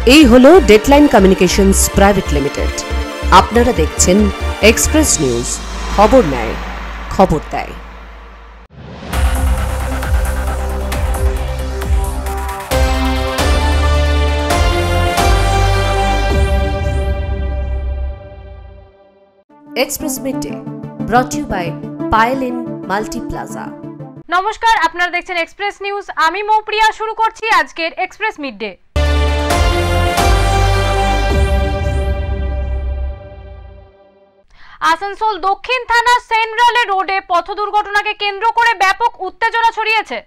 এই হলো deadline communications private limited. আপনারা দেখছেন এক্সপ্রেস নিউজ, খবর নেয়, খবর দেয়। Express midday brought you by Payel multi plaza. নমস্কার, আপনারা দেখছেন এক্সপ্রেস নিউজ। আমি মৌপ্রিয়া। শুরু করছি আজকের এক্সপ্রেস মিডডে। আসানসোল দক্ষিণ থানা সেন্ট্রালে রোডে পথ দুর্ঘটনাকে কেন্দ্র করে ব্যাপক উত্তেজনা ছড়িয়েছে।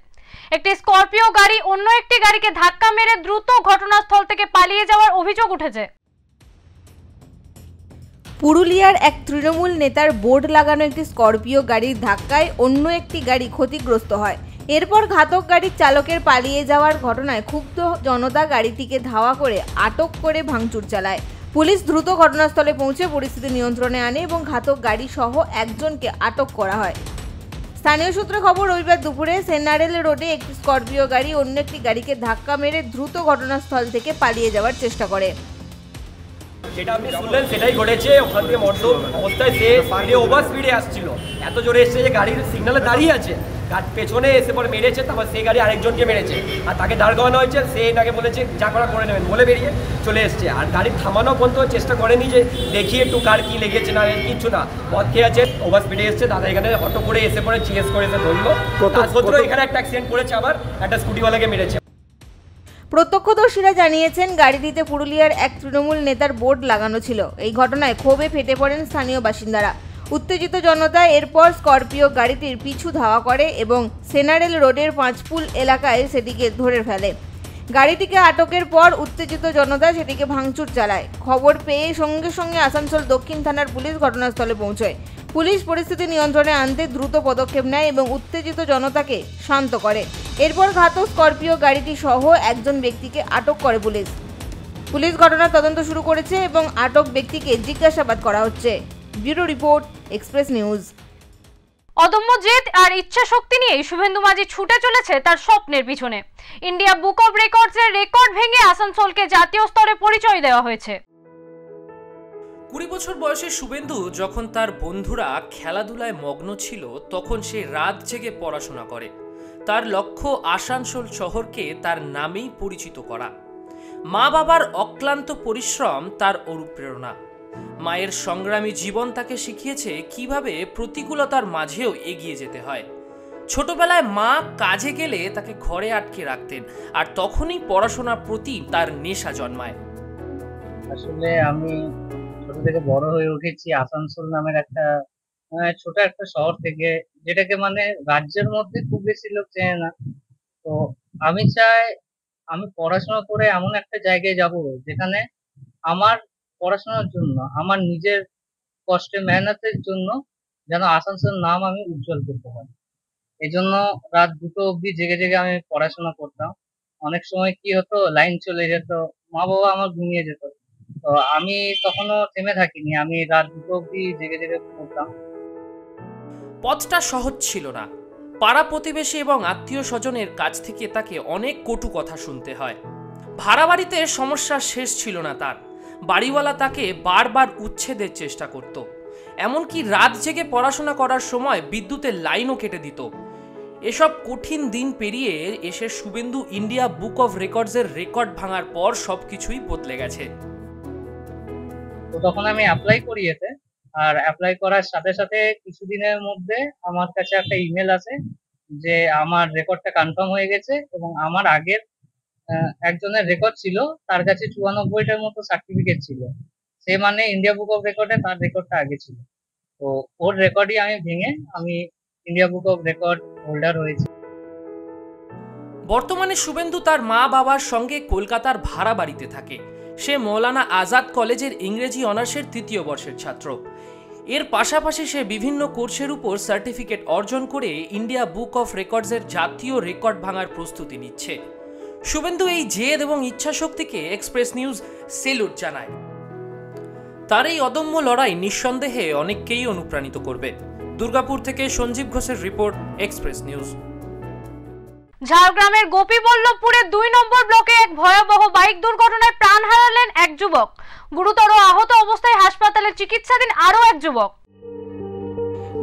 একটি স্করপিও গাড়ি অন্য একটি গাড়িকে ধাক্কা মেরে দ্রুত ঘটনাস্থল থেকে পালিয়ে যাওয়ার অভিযোগ উঠেছে। পুরুলিয়ার এক তৃণমূল নেতার বোর্ড লাগানো একটি স্করপিও গাড়ির ধাক্কায় অন্য একটি গাড়ি ক্ষতিগ্রস্ত হয়। এরপর ঘাতক গাড়ির চালকের পালিয়ে যাওয়ার ঘটনায় ক্ষুব্ধ জনতা গাড়িটিকে ধাওয়া করে আটক করে ভাঙচুর চালায়। পুলিশ দ্রুত ঘটনাস্থলে পৌঁছে পরিস্থিতি নিয়ন্ত্রণে আনে এবং ঘাতক গাড়ি সহ একজনকে আটক করা হয়। স্থানীয় সূত্রে খবর, রবিবার দুপুরে সেন্ট্রাল রোডে একটি স্করপিও গাড়ি অন্য একটি গাড়িকে ধাক্কা মেরে দ্রুত ঘটনাস্থল থেকে পালিয়ে যাওয়ার চেষ্টা করে। যেটা আপনি শুনলেন সেটাই ঘটেছে। ওখান থেকে মর্ত অবস্থায় সে ওভার স্পিডে আসছিল, এত জোরে এসছে যে গাড়ির সিগনালে দাঁড়িয়ে আছে, পেছনে এসে পরে মেরেছে। তারপর সেই গাড়ি আরেকজনকে মেরেছে আর তাকে দাঁড় করানো হয়েছে। সে এটাকে বলেছে যা করা করে নেবেন বলে বেরিয়ে চলে এসছে। আর গাড়ি থামানো পর্যন্ত চেষ্টা করেনি যে দেখি একটু কার কি লেগেছে না, কিছু না, মদ খেয়ে আছে, ওভার স্পিডে এসছে। দাদা এখানে অটো করে এসে পরে জিজ্ঞেস করে এসে ধরলো। এখানে একটা অ্যাক্সিডেন্ট করেছে, আবার একটা স্কুটিওয়ালাকে মেরেছে। প্রত্যক্ষদর্শীরা জানিয়েছেন গাড়িটিতে পুরুলিয়ার এক তৃণমূল নেতার বোর্ড লাগানো ছিল। এই ঘটনায় ক্ষোভে ফেটে পড়েন স্থানীয় বাসিন্দারা। উত্তেজিত জনতা এরপর স্করপিও গাড়িটির পিছু ধাওয়া করে এবং সেন্ট্রাল রোডের পাঁচপুল এলাকায় সেটিকে ধরে ফেলে। গাড়িটিকে আটকের পর উত্তেজিত জনতা সেটিকে ভাঙচুর চালায়। খবর পেয়ে সঙ্গে সঙ্গে আসানসোল দক্ষিণ থানার পুলিশ ঘটনাস্থলে পৌঁছয়। পুলিশ পরিস্থিতি নিয়ন্ত্রণে আনতে দ্রুত পদক্ষেপ নেয় এবং উত্তেজিত জনতাকে শান্ত করে। এরপর ঘাতক স্করপিও গাড়িটি সহ একজন ব্যক্তিকে আটক করে পুলিশ ঘটনার তদন্ত শুরু করেছে এবং আটক ব্যক্তিকে জিজ্ঞাসাবাদ করা হচ্ছে। Bureau report, express news. অদম্য জেদ আর ইচ্ছা শক্তি নিয়ে শুভেন্দু মাঝি ছুটে চলেছে তার স্বপ্নের পিছনে। ইন্ডিয়া বুক অব রেকর্ডসের রেকর্ড ভেঙে আসানসোলকে জাতীয় স্তরে পরিচয় দেওয়া হয়েছে। 20 বছর বয়সে শুভেন্দু যখন তার বন্ধুরা খেলাধুলায় মগ্ন ছিল, তখন সে রাত জেগে পড়াশোনা করে। তার লক্ষ্য আসানসোল শহরকে তার নামেই পরিচিত করা। মা বাবার অক্লান্ত পরিশ্রম তার অনুপ্রেরণা। মায়ের সংগ্রামী জীবন তাকে শিখিয়েছে কিভাবে প্রতিকূলতার মাঝেও এগিয়ে যেতে হয়। ছোটবেলায় মা কাজে গেলে তাকে ঘরে আটকে রাখতেন, আর তখনই পড়াশোনার প্রতি তার নেশা জন্মায়। আসলে আমি ছোট থেকে বড় হয়ে উঠেছি আসানসোল নামের একটা ছোট একটা শহর থেকে, যেটাকে মানে রাজ্যের মধ্যে খুব বেশি লোক চেনে না। তো আমি চাই আমি পড়াশোনা করে এমন একটা জায়গায় যাব যেখানে আমার পড়াশোনার জন্য, আমার নিজের কষ্টে মেহনতের জন্য যেন আসানসোল নাম আমি উজ্জ্বল করতে পারি। এই জন্য রাত 2টো অবধি জেগে জেগে আমি পড়াশোনা করতাম। অনেক সময় কি হতো, লাইন চলে যেত, মা বাবা আমার ঘুমিয়ে যেত, তো আমি তখনও থেমে থাকিনি, আমি রাত 2টো অবধি জেগে জেগে পড়তাম। পথটা সহজ ছিল না। পাড়া প্রতিবেশী এবং আত্মীয় স্বজনের কাছ থেকে তাকে অনেক কটু কথা শুনতে হয়। ভাড়া বাড়িতে সমস্যার শেষ ছিল না তার। বাড়িওয়ালা তাকে বারবার উচ্ছেদের চেষ্টা করত। এমনকি রাত জেগে পড়াশোনা করার সময় বিদ্যুতের লাইনও কেটে দিত। এসব কঠিন দিন পেরিয়ে এসে শুভেন্দু ইন্ডিয়া বুক অফ রেকর্ডসের রেকর্ড ভাঙার পর সবকিছুই বদলে গেছে। তো তখন আমি অ্যাপ্লাই করি এতে, আর অ্যাপ্লাই করার সাথে সাথে কিছুদিনের মধ্যে আমার কাছে একটা ইমেল আসে যে আমার রেকর্ডটা কনফার্ম হয়ে গেছে এবং আমার আগের একজনের রেকর্ড ছিল, তার কাছে 94টার মতো সার্টিফিকেট ছিল। সে মানে ইন্ডিয়া বুক অফ রেকর্ডে তার রেকর্ডটা আগে ছিল। তো ওর রেকর্ডই আমি ভেঙে আমি India book of record holder হয়েছি। বর্তমানে শুভেন্দু তার মা বাবার সঙ্গে কলকাতার ভাড়া বাড়িতে থাকে। সে মৌলানা আজাদ কলেজের ইংরেজি অনার্সের 3য় বর্ষের ছাত্র। এর পাশাপাশি সে বিভিন্ন কোর্সের উপর সার্টিফিকেট অর্জন করে ইন্ডিয়া বুক অফ রেকর্ডসের জাতীয় রেকর্ড ভাঙার প্রস্তুতি নিচ্ছে। শুভেন্দু এই জেদ এবং ইচ্ছাশক্তিকে এক্সপ্রেস নিউজ সেলুট জানায়। তার এই অদম্য লড়াই নিঃসন্দেহে অনেককেই অনুপ্রাণিত করবে। দুর্গাপুর থেকে সঞ্জীব ঘোষের রিপোর্ট, এক্সপ্রেস নিউজ। ঝাড়গ্রামের গোপীবল্লভপুরে 2 নম্বর ব্লকে এক ভয়াবহ বাইক দুর্ঘটনায় প্রাণ হারালেন এক যুবক। গুরুতর আহত অবস্থায় হাসপাতালে চিকিৎসাধীন আরও এক যুবক।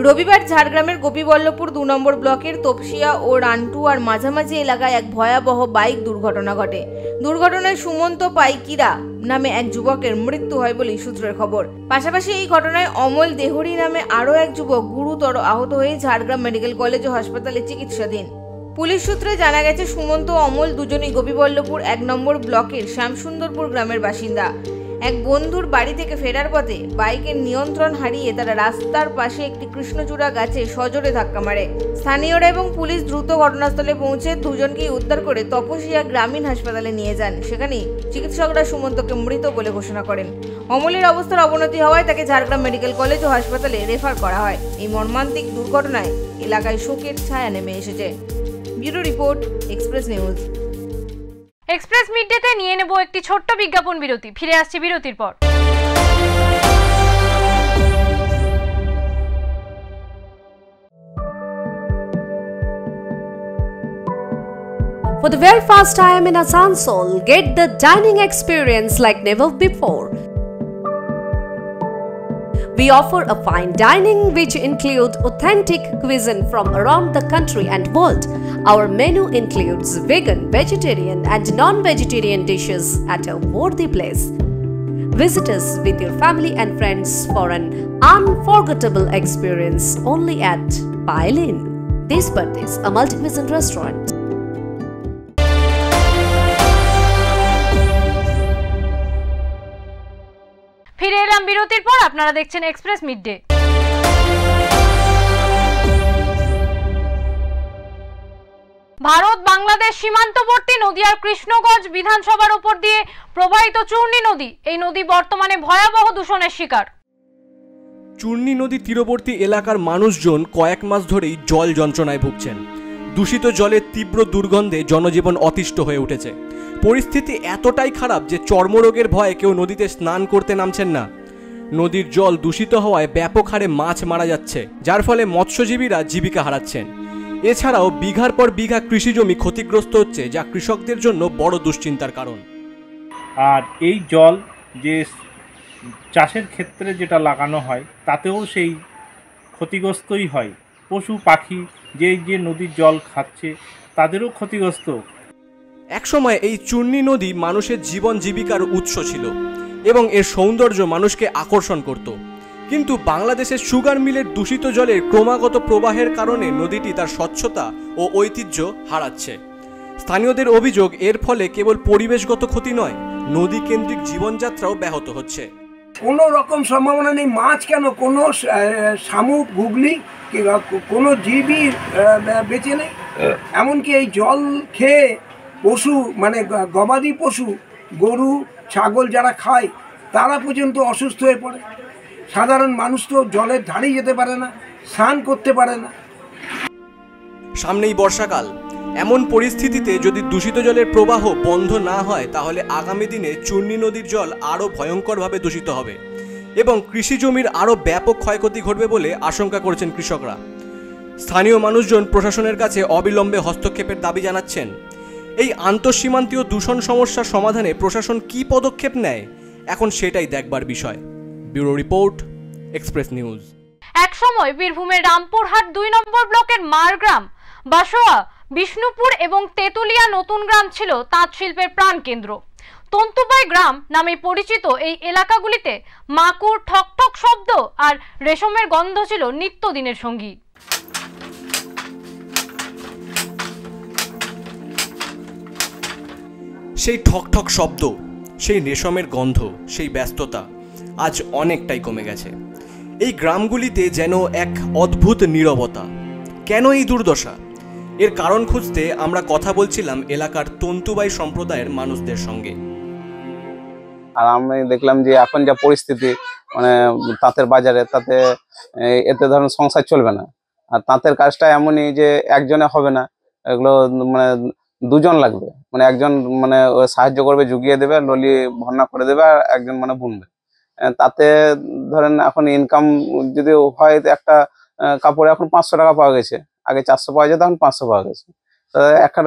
রবিবার ঝাড়গ্রামের গোপীবল্লভপুর 2 নম্বর ব্লকের তপসিয়া ও রানটুয়ার মাঝামাঝি এলাকায় এক ভয়াবহ বাইক দুর্ঘটনা ঘটে। দুর্ঘটনায় সুমন্ত পাইকিরা নামে এক যুবকের মৃত্যু হয় বলে সূত্রের খবর। পাশাপাশি এই ঘটনায় অমল দেহরি নামে আরও এক যুবক গুরুতর আহত হয়ে ঝাড়গ্রাম মেডিকেল কলেজ ও হাসপাতালে চিকিৎসাধীন। পুলিশ সূত্রে জানা গেছে, সুমন্ত ও অমল দুজনেই গোপীবল্লভপুর 1 নম্বর ব্লকের শ্যামসুন্দরপুর গ্রামের বাসিন্দা। এক বন্ধুর বাড়ি থেকে ফেরার পথে বাইকের নিয়ন্ত্রণ হারিয়ে তারা রাস্তার পাশে একটি কৃষ্ণচূড়া গাছে সজোরে ধাক্কা মারে। স্থানীয়রা এবং পুলিশ দ্রুত ঘটনাস্থলে পৌঁছে দুজনকেই উদ্ধার করে তপসিয়া গ্রামীণ হাসপাতালে নিয়ে যান। সেখানেই চিকিৎসকরা সুমন্তকে মৃত বলে ঘোষণা করেন। অমলের অবস্থার অবনতি হওয়ায় তাকে ঝাড়গ্রাম মেডিকেল কলেজ ও হাসপাতালে রেফার করা হয়। এই মর্মান্তিক দুর্ঘটনায় এলাকায় শোকের ছায়া নেমে এসেছে। Bureau report, express news. Express মিডডেতে নিয়ে নেব একটি ছোট্ট বিজ্ঞাপন বিরতি। ফিরে আসছি বিরতির পর। For the very first time in Asansol, get the dining experience like never before. We offer a fine dining which include authentic cuisine from around the country and world. Our menu includes vegan, vegetarian and non-vegetarian dishes at a worthy place. Visit us with your family and friends for an unforgettable experience only at Pailin. This Birthdays, a multi-cuisine restaurant. ফিরে এলাম বিরতির পর। আপনারা দেখছেন express midday. Bharat Bangladesh সীমান্তবর্তী নদিয়ার কৃষ্ণগঞ্জ বিধানসভার উপর দিয়ে প্রবাহিত চূর্ণী নদী, এই নদী বর্তমানে ভয়াবহ দূষণের শিকার। চূর্ণী নদী তীরবর্তী এলাকার মানুষজন কয়েক মাস ধরেই জল যন্ত্রণায় ভুগছেন। দূষিত জলের তীব্র দুর্গন্ধে জনজীবন অতিষ্ঠ হয়ে উঠেছে। পরিস্থিতি এতটাই খারাপ যে চর্মরোগের ভয়ে কেউ নদীতে স্নান করতে নামছেন না। নদীর জল দূষিত হওয়ায় ব্যাপক হারে মাছ মারা যাচ্ছে, যার ফলে মৎস্যজীবীরা জীবিকা হারাচ্ছেন। এছাড়াও বিঘার পর বিঘা কৃষিজমি ক্ষতিগ্রস্ত হচ্ছে, যা কৃষকদের জন্য বড় দুশ্চিন্তার কারণ। আর এই জল যে চাষের ক্ষেত্রে যেটা লাগানো হয় তাতেও সেই ক্ষতিগ্রস্তই হয়। পশু পাখি যে নদীর জল খাচ্ছে তাদেরও ক্ষতিগ্রস্ত। একসময় এই চূর্ণী নদী মানুষের জীবন জীবিকার উৎস ছিল এবং এর সৌন্দর্য মানুষকে আকর্ষণ করত। কিন্তু বাংলাদেশের সুগার মিলের দূষিত জলের ক্রমাগত প্রবাহের কারণে নদীটি তার স্বচ্ছতা ও ঐতিহ্য হারাচ্ছে। স্থানীয়দের অভিযোগ, এর ফলে কেবল পরিবেশগত ক্ষতি নয়, নদী কেন্দ্রিক জীবনযাত্রাও ব্যাহত হচ্ছে। কোনো রকম সম্ভাবনা নেই। মাছ কেন, কোনো শামুক গুগলি কোনো জীবই বেঁচে নেই। এমনকি এই জল খেয়ে পশু মানে গবাদি পশু গরু ছাগল যারা খায় তারা পর্যন্ত অসুস্থ হয়ে পড়ে। সাধারণ মানুষ তো জলের ধারেই যেতে পারে না, স্নান করতে পারে না। সামনেই বর্ষাকাল, এমন পরিস্থিতিতে যদি দূষিত জলের প্রবাহ বন্ধ না হয় তাহলে আগামী দিনে চূর্ণী নদীর জল আরও ভয়ঙ্করভাবে দূষিত হবে এবং কৃষি জমির আরও ব্যাপক ক্ষয়ক্ষতি ঘটবে বলে আশঙ্কা করছেন কৃষকরা। স্থানীয় মানুষজন প্রশাসনের কাছে অবিলম্বে হস্তক্ষেপের দাবি জানাচ্ছেন। এই আন্তঃসীমান্তীয় দূষণ সমস্যার সমাধানে প্রশাসন কী পদক্ষেপ নেয়, এখন সেটাই দেখবার বিষয়। Bureau report, express news. এক সময় বীরভূমের রামপুরহাট 2 নম্বর ব্লকের মারগ্রাম, বাসোয়া, বিষ্ণুপুর এবং তেতুলিয়া নতুন গ্রাম ছিল তাঁত শিল্পের প্রাণকেন্দ্র। তন্তুবাই গ্রাম নামে পরিচিত এই এলাকাগুলিতে মাকুর ঠকঠক শব্দ আর রেশমের গন্ধ ছিল নিত্যদিনের সঙ্গী। সেই ঠকঠক শব্দ, সেই রেশমের গন্ধ, সেই ব্যস্ততা আজ অনেকটাই কমে গেছে। এই গ্রামগুলিতে যেন এক অদ্ভুত নীরবতা। কেন এই দুর্দশা? এর কারণ খুঁজতে আমরা কথা বলছিলাম এলাকার তন্তুবাই সম্প্রদায়ের মানুষদের সঙ্গে। আর আমি দেখলাম যে এখন যা পরিস্থিতি মানে তাঁতের বাজারে, তাতে এতে ধরুন সংসার চলবে না। আর তাঁতের কাজটা এমনই যে একজনে হবে না, এগুলো মানে দুজন লাগবে। মানে একজন মানে সাহায্য করবে, জুগিয়ে দেবে, ললি ভর্না করে দেবে, আর একজন মানে বুনবে। তাতে ধরেন এখন ইনকাম যদি হয়, একটা কাপড়ে এখন 500 টাকা পাওয়া গেছে, আগে 400 পাওয়া যেত, এখন 500 পাওয়া গেছে। একটা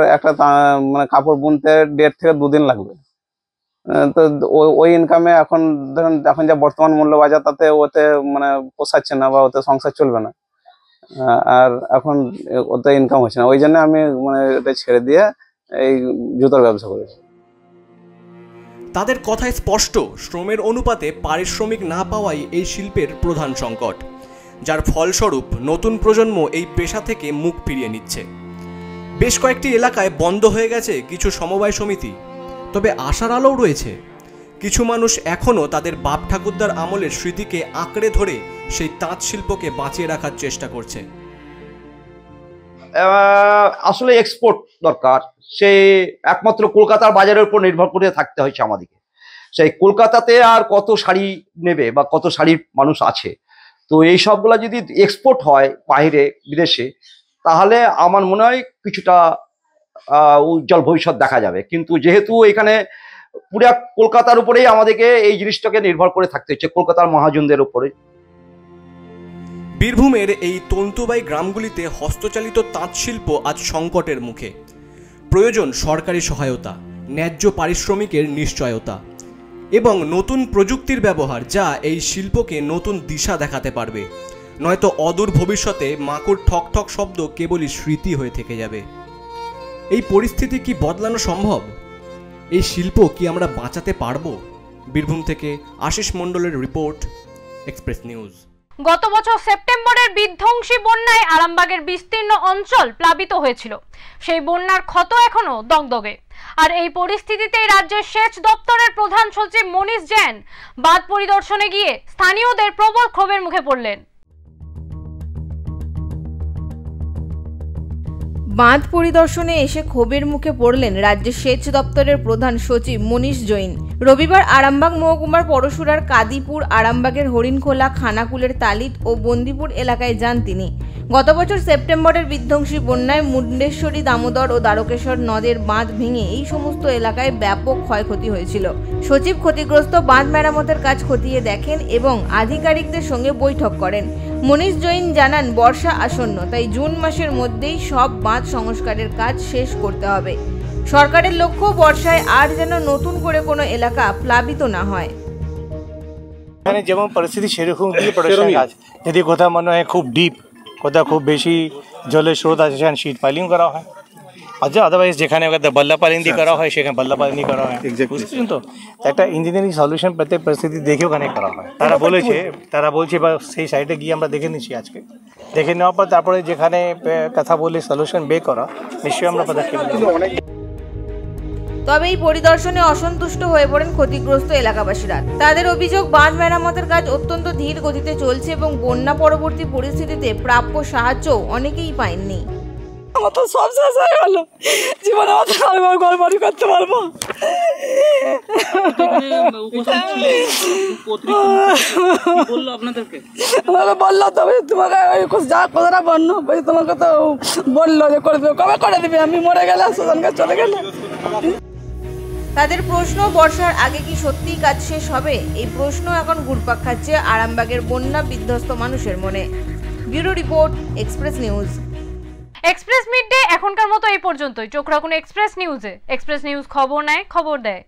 মানে কাপড় বুনতে 1.5 থেকে 2 দিন লাগবে। তো ওই ইনকামে এখন ধরুন এখন যা বর্তমান মূল্য বাজার তাতে ওতে মানে পোষাচ্ছে না বা ওতে সংসার চলবে না, আর এখন ওতে ইনকাম হচ্ছে না। ওই জন্য আমি মানে এটা ছেড়ে দিয়ে এই জুতোর ব্যবসা করেছি। তাদের কথায় স্পষ্ট, শ্রমের অনুপাতে পারিশ্রমিক না পাওয়াই এই শিল্পের প্রধান সংকট, যার ফলস্বরূপ নতুন প্রজন্ম এই পেশা থেকে মুখ ফিরিয়ে নিচ্ছে। বেশ কয়েকটি এলাকায় বন্ধ হয়ে গেছে কিছু সমবায় সমিতি, তবে আশার আলোও রয়েছে। কিছু মানুষ এখনও তাদের বাপ ঠাকুরদার আমলের স্মৃতিকে আঁকড়ে ধরে সেই তাঁত শিল্পকে বাঁচিয়ে রাখার চেষ্টা করছে। আসলে এক্সপোর্ট দরকার, সে একমাত্র কলকাতার বাজারের উপর নির্ভর করে থাকতে হয়েছে আমাদেরকে। সেই কলকাতাতে আর কত শাড়ি নেবে বা কত শাড়ির মানুষ আছে, তো এই সবগুলা যদি এক্সপোর্ট হয় বাইরে বিদেশে, তাহলে আমার মনে হয় কিছুটা উজ্জ্বল ভবিষ্যৎ দেখা যাবে। কিন্তু যেহেতু এখানে পুরো কলকাতার উপরেই আমাদেরকে এই জিনিসটাকে নির্ভর করে থাকতে হচ্ছে, কলকাতার মহাজনদের উপরে। বীরভূমের এই তন্তুবাই গ্রামগুলিতে হস্তচালিত তাঁত শিল্প আজ সংকটের মুখে। প্রয়োজন সরকারি সহায়তা, ন্যায্য পারিশ্রমিকের নিশ্চয়তা এবং নতুন প্রযুক্তির ব্যবহার, যা এই শিল্পকে নতুন দিশা দেখাতে পারবে। নয়তো অদূর ভবিষ্যতে মাকুর ঠক ঠক শব্দ কেবলই স্মৃতি হয়ে থেকে যাবে। এই পরিস্থিতি কি বদলানো সম্ভব? এই শিল্প কি আমরা বাঁচাতে পারবো? বীরভূম থেকে আশিস মণ্ডলের রিপোর্ট, এক্সপ্রেস নিউজ। গত বছর সেপ্টেম্বরের বিধ্বংসী বন্যায় আরামবাগের বিস্তীর্ণ অঞ্চল প্লাবিত হয়েছিল। সেই বন্যার ক্ষত এখনো দগদগে। আর এই পরিস্থিতিতেই রাজ্যের সেচ দপ্তরের প্রধান সচিব মনীষ জৈন বাঁধ পরিদর্শনে গিয়ে স্থানীয়দের প্রবল ক্ষোভের মুখে পড়লেন। বাঁধ পরিদর্শনে এসে ক্ষোভের মুখে পড়লেন রাজ্যের সেচ দপ্তরের প্রধান সচিব মনীষ জৈন। রবিবার আরামবাগ মহকুমার পরশুরার কাদিপুর, আরামবাগের হরিণখোলা, খানাকুলের তালিত ও বন্দিপুর এলাকায় যান তিনি। গত বছর সেপ্টেম্বরের বিধ্বংসী বন্যায় মুন্ডেশ্বরী, দামোদর ও দ্বারকেশ্বর নদের বাঁধ ভেঙে এই সমস্ত এলাকায় ব্যাপক ক্ষয়ক্ষতি হয়েছিল। সচিব ক্ষতিগ্রস্ত বাঁধ মেরামতের কাজ খতিয়ে দেখেন এবং আধিকারিকদের সঙ্গে বৈঠক করেন। মনীষ জৈন জানান, বর্ষা আসন্ন, তাই জুন মাসের মধ্যেই সব বাঁধ সংস্কারের কাজ শেষ করতে হবে। সরকারের লক্ষ্য, বর্ষায় আর যেন নতুন করে কোনো এলাকা প্লাবিত না হয়। এখানে যেমন পরিস্থিতি সেরকম দিয়ে প্রোটেকশন কাজ, যদি কোথাও মনে হয় খুব ডিপ, কোথাও খুব বেশি জলের স্রোত আছে, সেখানে শিট পাইলিং করা হয়। আচ্ছা, আদারওয়াইজ যেখানে বল্লা পাইলিং দিয়ে করা হয় সেখানে বল্লা পাইলিং দিয়ে করা হয়। বুঝছেন তো, একটা ইঞ্জিনিয়ারিং সলিউশন প্রত্যেক পরিস্থিতি দেখে ওখানে করা হয়। তারা বলছে বা সেই সাইডে গিয়ে আমরা দেখে নিচ্ছি, আজকে দেখে নেওয়ার পর তারপরে যেখানে কথা বলে সলিউশন বের করা, নিশ্চয়ই আমরা পদক্ষেপ নেব। তবে এই পরিদর্শনে অসন্তুষ্ট হয়ে পড়েন ক্ষতিগ্রস্ত এলাকাবাসীরা। তাদের অভিযোগ, বাঁধ মেরামতের কাজ অত্যন্ত ধীর গতিতে চলছে এবং বন্যা পরবর্তী পরিস্থিতিতে প্রাপ্য সাহায্য অনেকেই পায়নি। আমার তো সব শেষ হয়ে গেল, জীবনে আমি ঘর বাড়ি করতে পারবো। বললো তবে তোমাকে যা কথাটা বললো, তোমাকে তো বললো যে করে দেবে, কবে করে দেবে? আমি মরে গেলে সুজনকে চলে গেলে। তাদের প্রশ্ন, বর্ষার আগে কি সত্যিই কাজ শেষ হবে? এই প্রশ্ন এখন ঘুরপাক খাচ্ছে আরামবাগের বন্যা বিধ্বস্ত মানুষের মনে। Bureau report, express news. Express midday এখনকার মতো এই পর্যন্তই। চোখ রাখুন এক্সপ্রেস নিউজে। এক্সপ্রেস নিউজ খবর নেয়, খবর দেয়।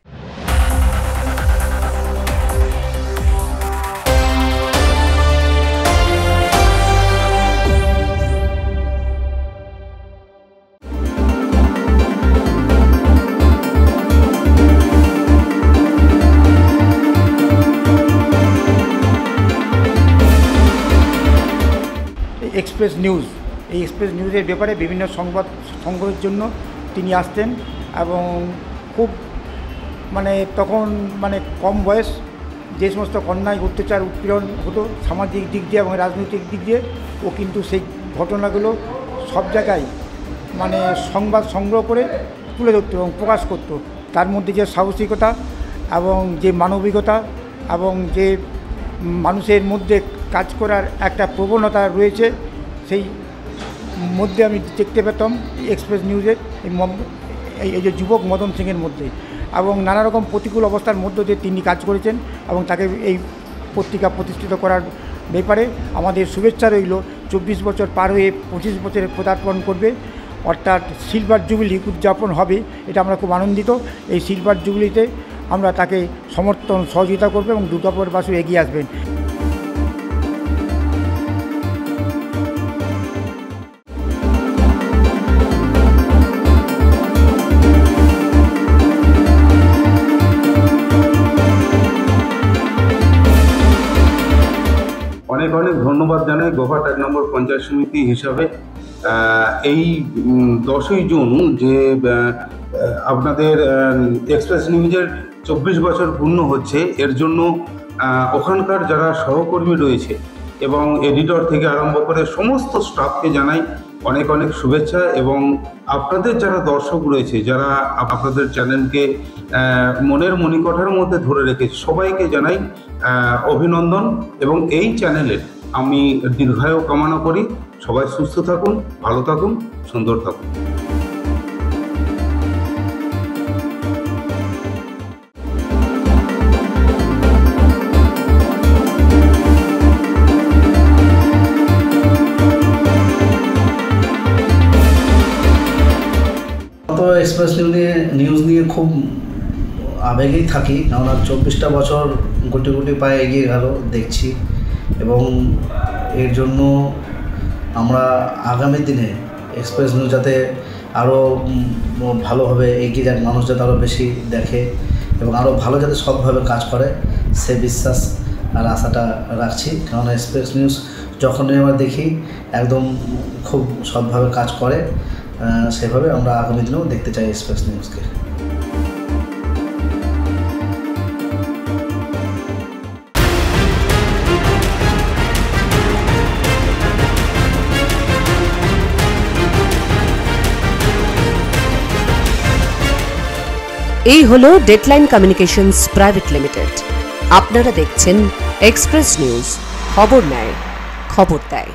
এক্সপ্রেস নিউজ, এই এক্সপ্রেস নিউজের ব্যাপারে বিভিন্ন সংবাদ সংগ্রহের জন্য তিনি আসতেন এবং খুব তখন কম বয়স, যে সমস্ত অন্যায় অত্যাচার উৎপীড়ন হতো সামাজিক দিক দিয়ে এবং রাজনৈতিক দিক দিয়ে, ও কিন্তু সেই ঘটনাগুলো সব জায়গায় সংবাদ সংগ্রহ করে তুলে ধরত এবং প্রকাশ করত। তার মধ্যে যে সাহসিকতা এবং যে মানবিকতা এবং যে মানুষের মধ্যে কাজ করার একটা প্রবণতা রয়েছে, সেই মধ্যে আমি দেখতে পেতাম এক্সপ্রেস নিউজের এই যে যুবক মদন সিংয়ের মধ্যে, এবং নানা রকম প্রতিকূল অবস্থার মধ্য দিয়ে তিনি কাজ করেছেন এবং তাকে এই পত্রিকা প্রতিষ্ঠিত করার ব্যাপারে আমাদের শুভেচ্ছা রইল। 24 বছর পার হয়ে 25 বছরে পদার্পণ করবে। অর্থাৎ সিলভার জুবিলি উদযাপন হবে, এটা আমরা খুব আনন্দিত। এই সিলভার জুবিলিতে আমরা তাকে সমর্থন সহযোগিতা করব এবং দুর্গাপুরবাসী এগিয়ে আসবেন। অনেক অনেক ধন্যবাদ জানাই গোঘাট 1 নম্বর পঞ্চায়েত সমিতি হিসাবে। এই 10ই জুন যে আপনাদের এক্সপ্রেস নিউজের 24 বছর পূর্ণ হচ্ছে, এর জন্য ওখানকার যারা সহকর্মী রয়েছে এবং এডিটর থেকে আরম্ভ করে সমস্ত স্টাফকে জানাই অনেক অনেক শুভেচ্ছা। এবং আপনাদের যারা দর্শক রয়েছে, যারা আপনাদের চ্যানেলকে মনের মণিকোঠার মধ্যে ধরে রেখেছে, সবাইকে জানাই অভিনন্দন। এবং এই চ্যানেলের আমি দীর্ঘায়ু কামনা করি। সবাই সুস্থ থাকুন, ভালো থাকুন, সুন্দর থাকুন। তো এক্সপ্রেস নিউজ নিয়ে খুব আবেগেই থাকি, কেননা 24টা বছর গুটি গুটি পায়ে এগিয়ে গেল দেখছি। এবং এর জন্য আমরা আগামী দিনে এক্সপ্রেস নিউজ যাতে আরও ভালোভাবে এগিয়ে যাক, মানুষ যাতে আরও বেশি দেখে এবং আরও ভালো যাতে সৎভাবে কাজ করে, সে বিশ্বাস আর আশাটা রাখছি। কেননা এক্সপ্রেস নিউজ যখনই আমরা দেখি একদম খুব সৎভাবে কাজ করে, সেভাবে আমরা আগামী দিনেও দেখতে চাই এক্সপ্রেস নিউজকে। এই হলো ডেডলাইন কমিউনিকেশনস প্রাইভেট লিমিটেড। আপনারা দেখছেন এক্সপ্রেস নিউজ, খবর নেয়, খবর দেয়।